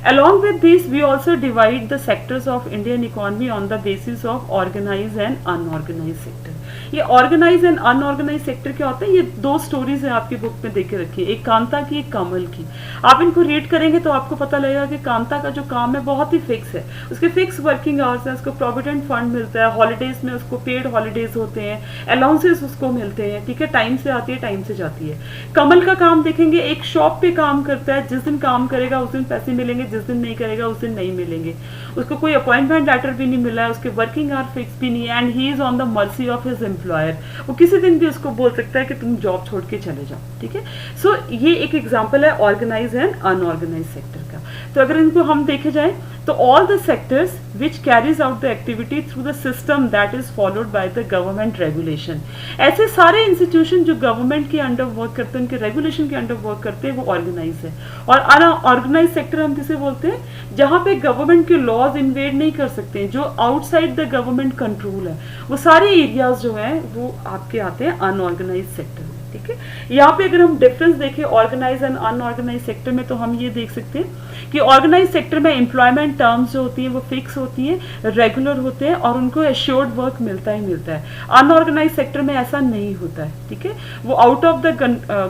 along with this we also divide the sectors of Indian economy on the basis of organized and unorganized sector। ये ऑर्गेनाइज एंड अनऑर्गेनाइज सेक्टर क्या होता है, ये 2 स्टोरीज है आपकी बुक में देख के रखी है, एक कांता की, एक कमल की। आप इनको रीड करेंगे तो आपको पता लगेगा कि कांता का जो काम है बहुत ही फिक्स है, उसके फिक्स वर्किंग आवर्स है, उसको प्रोविडेंट फंड मिलता है, हॉलीडेज में उसको पेड हॉलीडेज होते हैं, अलाउंसेस उसको मिलते हैं। ठीक है, टाइम से आती है, टाइम से जाती है। कमल का काम देखेंगे, एक शॉप पे काम करता है, जिस दिन काम करेगा उस दिन पैसे मिलेंगे, जिस दिन नहीं करेगा उस दिन नहीं मिलेंगे, उसको कोई अपॉइंटमेंट लेटर भी नहीं मिला है, उसके वर्किंग आवर फिक्स भी नहीं है, and he is on the mercy of his employer. वो किसी दिन भी उसको बोल सकता है कि तुम जॉब छोड़ के चले जाओ। ठीक है, सो ये एक एग्जांपल है ऑर्गेनाइज एंड अनऑर्गेनाइज सेक्टर का। तो अगर इनको हम देखे जाए तो all the sectors which carries out the activity through the system that is followed by the government regulation. ऐसे सारे इंस्टीट्यूशन जो गवर्नमेंट के अंडर वर्क करते हैं, उनके रेगुलेशन के अंडर वर्क करते हैं, वो ऑर्गेनाइज है। और अनऑर्गेनाइज सेक्टर हम किसे बोलते हैं, जहां पे गवर्नमेंट के लॉज इन्वेड नहीं कर सकते, जो आउटसाइड द गवर्नमेंट कंट्रोल है, वो सारे एरियाज जो हैं वो आपके आते हैं अनऑर्गेनाइज सेक्टर में। ठीक है, यहाँ पे अगर हम डिफरेंस देखें ऑर्गेनाइज एंड अनऑर्गेनाइज सेक्टर में, तो हम ये देख सकते हैं कि ऑर्गेनाइज सेक्टर में एम्प्लॉयमेंट टर्म्स जो होती हैं वो फिक्स होती हैं, रेगुलर होते हैं और उनको एश्योर्ड वर्क मिलता ही मिलता है। अनऑर्गेनाइज सेक्टर में ऐसा नहीं होता है। ठीक है, वो out of the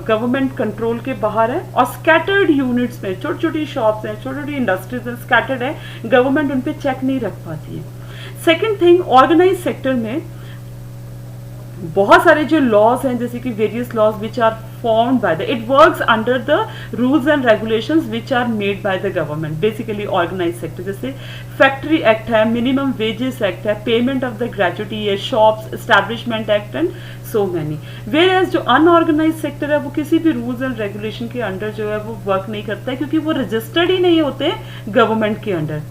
government control के बाहर है और स्कैटर्ड यूनिट्स में, छोटी छोटी शॉप्स हैं, छोटी छोटी इंडस्ट्रीज हैं, स्कैटर्ड है, गवर्नमेंट उन पर चेक नहीं रख पाती है। सेकेंड थिंग, ऑर्गेनाइज सेक्टर में बहुत सारे जो लॉज हैं, जैसे कि various laws which are formed by the, it works under the rules and regulations which are made by the government, basically organized sector। जैसे फैक्ट्री एक्ट है, मिनिमम वेजेस एक्ट है, पेमेंट ऑफ द ग्रेजुटी है, shops establishment act and so many. Where जो unorganised sector है वो किसी भी rules and regulation के अंडर जो है वो वर्क नहीं करता है, क्योंकि वो रजिस्टर्ड ही नहीं होते गवर्नमेंट के under.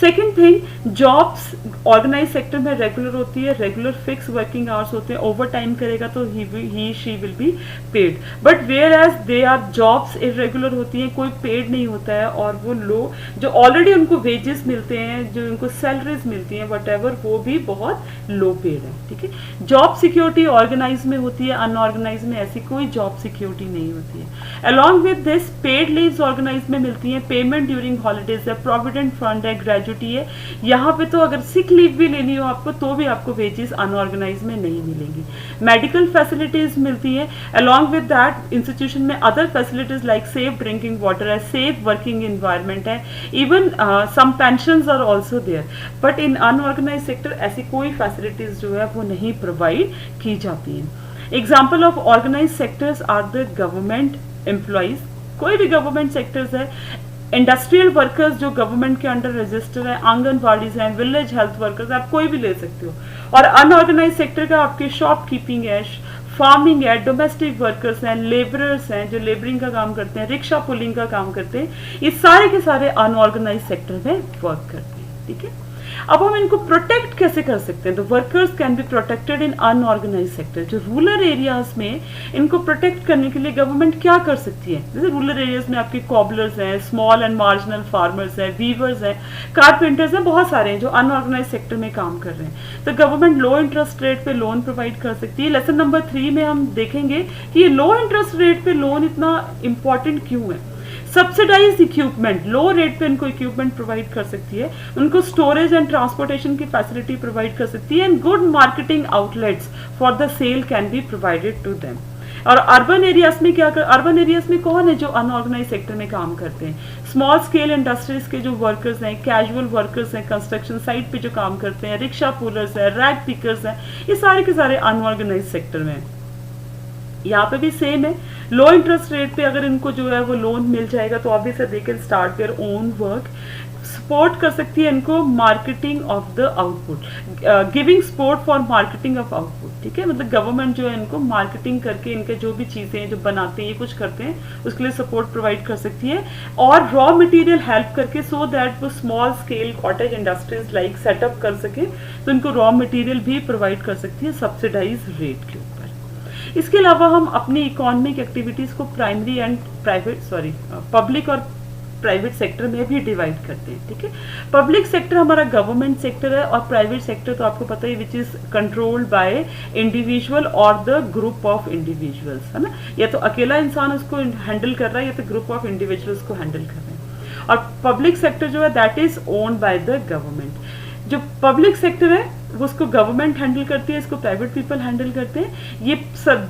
Second thing, jobs organised sector में रेगुलर होती है, रेगुलर फिक्स वर्किंग आवर्स होते हैं, ओवर टाइम करेगा तो he she will be paid. But whereas they are jobs irregular होती हैं, कोई पेड नहीं होता है, और वो लो जो ऑलरेडी उनको वेजेस मिलते हैं, जो उनको सैलरीज मिलती हैं वट एवर, वो भी बहुत लो पेड है। ठीक है, जॉब सिक्योरिटी ऑर्गेनाइज में होती है, अनऑर्गेनाइज में ऐसी कोई जॉब सिक्योरिटी नहीं होती है। Along with this paid leaves organised में मिलती हैं, पेमेंट ड्यूरिंग हॉलीडेज है, प्रोविडेंट फंड है, ग्रेजुटी है। यहाँ पे तो अगर सिक लीव भी लेनी हो आपको तो भी आपको वेजेस अनऑर्गेनाइज में नहीं मिलेंगी। मेडिकल फैसिलिटीज मिलती है, अलॉन्ग विद दैट इंस्टीट्यूशन में other facilities like safe drinking water है, सेफ वर्किंग एनवायरनमेंट है, even some pensions are also there. But in unorganised sector ऐसी कोई फैसिलिटीज जो है वो नहीं प्रोवाइड की जाती हैं। Example of organised sectors are the government employees, कोई भी गवर्नमेंट सेक्टर्स है, इंडस्ट्रियल वर्कर्स जो गवर्नमेंट के अंडर रजिस्टर है, आंगनबाड़ीज हैं, विलेज हेल्थ वर्कर्स, आप कोई भी ले सकते हो। और अनऑर्गेनाइज सेक्टर का आपके शॉपकीपिंग है, फार्मिंग है, डोमेस्टिक वर्कर्स हैं, लेबरर्स हैं जो लेबरिंग का काम करते हैं, रिक्शा पुलिंग का काम करते हैं, ये सारे के सारे अनऑर्गेनाइज सेक्टर में वर्क करते हैं। ठीक है, अब हम इनको प्रोटेक्ट कैसे कर सकते हैं? तो workers can be protected in unorganised sector. जो रूरल एरियाज में इनको प्रोटेक्ट करने के लिए गवर्नमेंट क्या कर सकती है? जैसे रूरल एरियाज में आपके कॉबलर्स हैं, स्मॉल एंड मार्जिनल फार्मर्स हैं, वीवर्स हैं, कारपेंटर्स हैं, बहुत सारे हैं जो अनऑर्गेनाइज सेक्टर में काम कर रहे हैं। तो गवर्नमेंट लो इंटरेस्ट रेट पे लोन प्रोवाइड कर सकती है। लेसन नंबर 3 में हम देखेंगे कि ये लो इंटरेस्ट रेट पे लोन इतना इंपॉर्टेंट क्यों है। सब्सिडाइज इक्विपमेंट, लो रेट पे इनको इक्विपमेंट प्रोवाइड कर सकती है, उनको स्टोरेज एंड ट्रांसपोर्टेशन की फैसिलिटी प्रोवाइड कर सकती है, and good marketing outlets for the sale can be provided to them. और अर्बन एरियाज में क्या कर, अर्बन एरियाज में कौन है जो अनऑर्गेनाइज सेक्टर में काम करते हैं? स्मॉल स्केल इंडस्ट्रीज के जो वर्कर्स हैं, कैजुअल वर्कर्स हैं, कंस्ट्रक्शन साइट पे जो काम करते हैं, रिक्शा पुलर्स हैं, रैग पिकर्स हैं, ये सारे के सारे अनऑर्गेनाइज सेक्टर में हैं। यहाँ पे भी सेम है, लो इंटरेस्ट रेट पे अगर इनको जो है वो लोन मिल जाएगा तो obviously they can start their own work. Support कर सकती है इनको marketing of the output, giving support for marketing of output, ठीक है। मतलब गवर्नमेंट जो है इनको मार्केटिंग करके इनके जो भी चीज़ें जो बनाते हैं, ये कुछ करते हैं, उसके लिए सपोर्ट प्रोवाइड कर सकती है, और रॉ मटेरियल हेल्प करके सो दैट वो small scale cottage industries like setup कर सके, तो इनको रॉ मटेरियल भी प्रोवाइड कर सकती है सब्सिडाइज रेट के ऊपर। इसके अलावा हम अपनी इकोनॉमिक एक्टिविटीज़ को प्राइमरी एंड पब्लिक और प्राइवेट सेक्टर में भी डिवाइड करते हैं, ठीक है। पब्लिक सेक्टर हमारा गवर्नमेंट सेक्टर है, और प्राइवेट सेक्टर तो आपको पता है which is controlled by individual और द ग्रुप ऑफ इंडिविजुअल्स, है ना। या तो अकेला इंसान उसको हैंडल कर रहा है या तो ग्रुप ऑफ इंडिविजुअल्स को हैंडल कर रहे हैं। और पब्लिक सेक्टर जो है that is owned by the government. जो पब्लिक सेक्टर है वो उसको गवर्नमेंट हैंडल करती है, इसको प्राइवेट पीपल हैंडल करते हैं। ये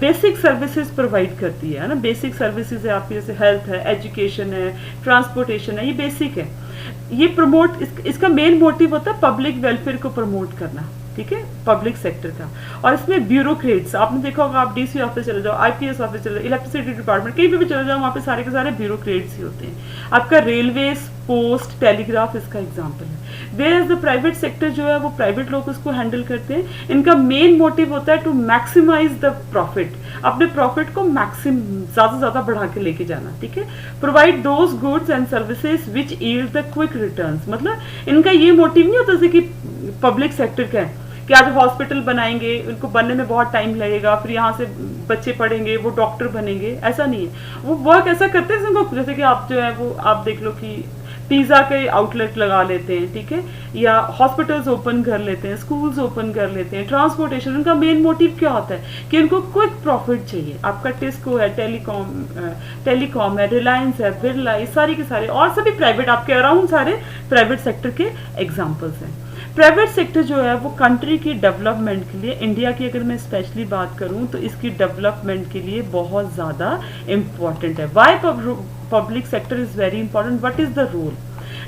बेसिक सर्विसेज प्रोवाइड करती है ना, बेसिक सर्विसेज है आपकी, जैसे हेल्थ है, एजुकेशन है, ट्रांसपोर्टेशन है, ये बेसिक है। ये प्रमोट, इसका मेन मोटिव होता है पब्लिक वेलफेयर को प्रमोट करना, ठीक है, पब्लिक सेक्टर का। और इसमें ब्यूरोक्रेट्स, आपने देखा होगा, आप डीसी ऑफिस चले जाओ, आईपीएस ऑफिस चले जाओ, इलेक्ट्रिसिटी डिपार्टमेंट कहीं भी चले जाओ, वहाँ पे सारे के सारे ब्यूरोक्रेट्स ही होते हैं। आपका रेलवे, पोस्ट, टेलीग्राफ इसका एग्जाम्पल है। Whereas the private sector जो है वो प्राइवेट लोग उसको हैंडल करते हैं। इनका मेन मोटिव होता है टू मैक्सिमाइज द प्रॉफिट, अपने प्रॉफिट को ज्यादा से ज्यादा बढ़ा के लेके जाना, ठीक है। Provide those goods and services which yield the quick returns. मतलब इनका ये मोटिव नहीं होता जैसे कि पब्लिक सेक्टर का है कि आज हॉस्पिटल बनाएंगे, उनको बनने में बहुत टाइम लगेगा, फिर यहाँ से बच्चे पढ़ेंगे, वो डॉक्टर बनेंगे, ऐसा नहीं है। वो वर्क ऐसा करते हैं जैसे कि आप जो है वो आप देख लो कि पिज्जा के आउटलेट लगा लेते हैं, ठीक है, या हॉस्पिटल्स ओपन कर लेते हैं, स्कूल्स ओपन कर लेते हैं, ट्रांसपोर्टेशन। उनका मेन मोटिव क्या होता है कि उनको क्विक प्रॉफिट चाहिए। आपका टिस्को है, टेलीकॉम है, रिलायंस है, बिरला, ये सारी के सारे और सभी प्राइवेट, आपके अराउंड सारे प्राइवेट सेक्टर के एग्जाम्पल्स हैं। प्राइवेट सेक्टर जो है वो कंट्री की डेवलपमेंट के लिए, इंडिया की अगर मैं स्पेशली बात करूं तो इसकी डेवलपमेंट के लिए बहुत ज़्यादा इम्पॉर्टेंट है। Why public sector is very important, what is the role?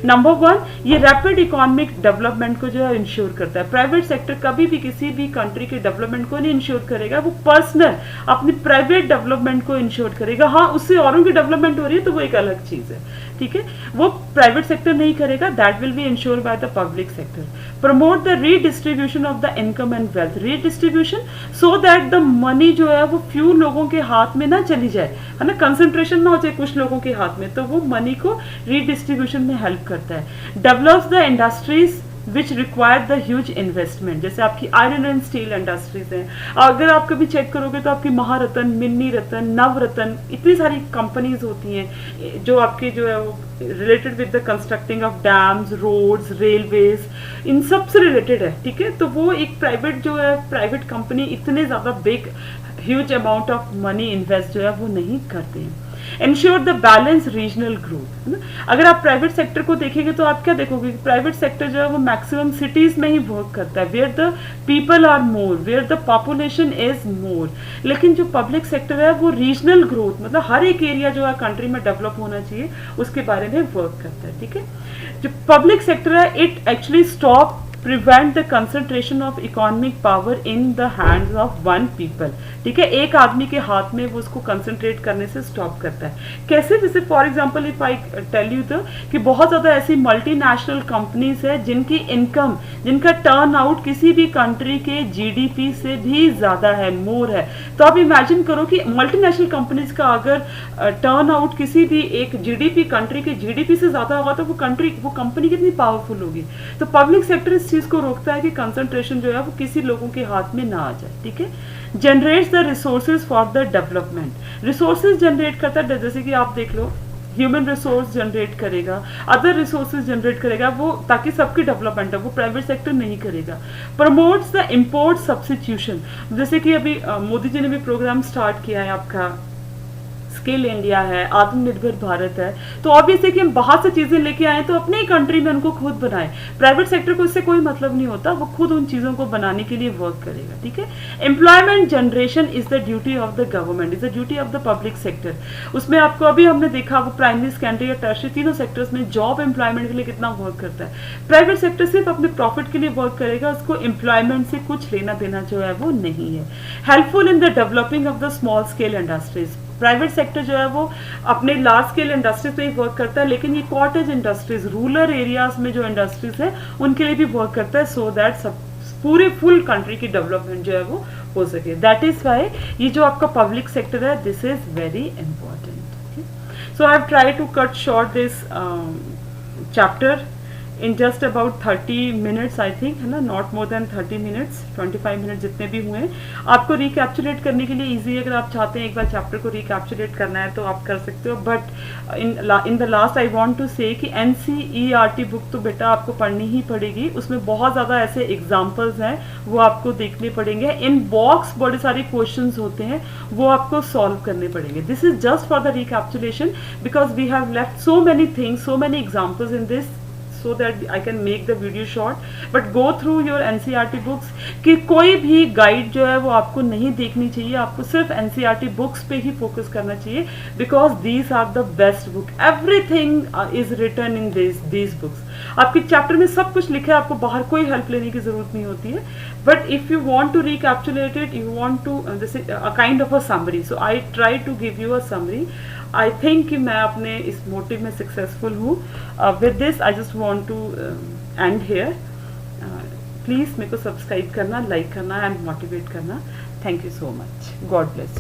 Number 1, ये रैपिड इकोनॉमिक डेवलपमेंट को जो है इंश्योर करता है। प्राइवेट सेक्टर कभी भी किसी भी कंट्री के डेवलपमेंट को नहीं इंश्योर करेगा, वो पर्सनल अपनी प्राइवेट डेवलपमेंट को इंश्योर करेगा। हाँ, उससे औरों की डेवलपमेंट हो रही है तो वो एक अलग चीज़ है, ठीक है, वो प्राइवेट सेक्टर नहीं करेगा, that will B ensure by the public sector. Promote the redistribution of the income and wealth, redistribution so that the money जो है वो फ्यू लोगों के हाथ में ना चली जाए, है ना, कंसंट्रेशन ना हो जाए कुछ लोगों के हाथ में, तो वो मनी को रीडिस्ट्रीब्यूशन में हेल्प करता है। Develops the industries which require the huge investment, जैसे आपकी आयरन एंड स्टील इंडस्ट्रीज हैं। अगर आप कभी चेक करोगे तो आपकी महारत्न, मिन्नी रत्न, नवरत्न, इतनी सारी कंपनीज होती हैं जो आपके जो है वो related with the constructing of dams, roads, railways, इन सब से रिलेटेड है, ठीक है। तो वो एक प्राइवेट जो है, प्राइवेट कंपनी इतने ज़्यादा big huge amount of money invest जो है वो नहीं करते हैं। Ensure the balance regional growth, है ना। अगर आप प्राइवेट सेक्टर को देखेंगे तो आप क्या देखोगे, प्राइवेट सेक्टर जो है वो मैक्सिमम सिटीज में ही वर्क करता है, where the people are more, where the population is more. लेकिन जो पब्लिक सेक्टर है वो रीजनल ग्रोथ, मतलब हर एक एरिया जो है कंट्री में डेवलप होना चाहिए उसके बारे में वर्क करता है, ठीक है। जो पब्लिक सेक्टर है it actually stop prevent the concentration of economic power in the hands of one people, ठीक है, एक आदमी के हाथ में वो उसको कंसंट्रेट करने से स्टॉप करता है। कैसे? जैसे for example if I tell you तो कि बहुत ज़्यादा ऐसी मल्टीनेशनल कंपनीज है जिनकी इनकम, जिनका टर्न आउट किसी भी कंट्री के जीडीपी से भी ज़्यादा है, मोर है। तो आप इमेजिन करो कि मल्टीनेशनल कंपनीज का अगर टर्न आउट किसी भी एक जीडीपी कंट्री के जीडीपी से ज़्यादा होगा तो वो कंपनी कितनी पावरफुल होगी। तो पब्लिक सेक्टर इस इस चीज को रोकता है कि कंसंट्रेशन जो है वो किसी लोगों के हाथ में ना आ जाए, ठीक है। Generates the resources for the development, resources generate करता है, जैसे कि आप देख लो ह्यूमन रिसोर्स जनरेट करेगा, अदर रिसोर्सेज जनरेट करेगा, वो ताकि सबकी डेवलपमेंट है, वो प्राइवेट सेक्टर नहीं करेगा। प्रमोट्स द इम्पोर्ट सब्स्टिट्यूशन, जैसे कि अभी मोदी जी ने भी प्रोग्राम स्टार्ट किया है, आपका स्किल इंडिया है, आत्मनिर्भर भारत है, तो ऑब्वियस है कि हम बाहर से चीजें लेके आए तो अपने ही कंट्री में उनको खुद बनाए। प्राइवेट सेक्टर को इससे कोई मतलब नहीं होता, वो खुद उन चीजों को बनाने के लिए वर्क करेगा, ठीक है। Employment generation is the duty of the government, is the duty of the public sector. उसमें आपको अभी हमने देखा वो प्राइमरी, सेकेंडरी या टर्शियरी तीनों सेक्टर्स में जॉब एम्प्लॉयमेंट के लिए कितना वर्क करता है। प्राइवेट सेक्टर सिर्फ अपने प्रॉफिट के लिए वर्क करेगा, उसको एम्प्लॉयमेंट से कुछ लेना देना जो है वो नहीं है। Helpful in the developing of the small scale industries, private sector जो है वो अपने लार्ज स्केल इंडस्ट्रीज पे ही वर्क करता है, लेकिन ये कॉटेज इंडस्ट्रीज, रूरल एरियाज में जो इंडस्ट्रीज है उनके लिए भी वर्क करता है, सो दैट सब पूरे फुल कंट्री की डेवलपमेंट जो है वो हो सके। दैट इज वाई ये जो आपका पब्लिक सेक्टर है, this is very important. So I have try to cut short this chapter in just about 30 minutes, I think, है ना, not more than 30 minutes, 25 minute जितने भी हुए हैं। आपको रिकैप्चुलेट करने के लिए ईजी है, अगर आप चाहते हैं एक बार चैप्टर को रिकैप्चुलेट करना है तो आप कर सकते हो, but in the last I want to say कि NCERT बुक तो बेटा आपको पढ़नी ही पड़ेगी, उसमें बहुत ज़्यादा ऐसे एग्जाम्पल्स हैं वो आपको देखने पड़ेंगे। इन बॉक्स बड़े सारे क्वेश्चंस होते हैं वो आपको सॉल्व करने पड़ेंगे। This is just for the recapitulation because we have left so many things, so many examples in this, so that I can make the video short, but go through your NCERT books। कि कोई भी guide जो है वो आपको नहीं देखनी चाहिए, आपको सिर्फ NCERT बुक्स पे ही फोकस करना चाहिए, because these are the best book, everything is written in these books. आपके चैप्टर में सब कुछ लिखा है, आपको बाहर कोई हेल्प लेने की जरूरत नहीं होती है, but if you want to recapitulate it, you want to this a kind of a summary, so I try to give you a summary. I think कि मैं अपने इस मोटिव में सक्सेसफुल हूँ। With this I just want to end here. Please मेरे को subscribe करना, like करना एंड मोटिवेट करना। Thank you so much. God bless you.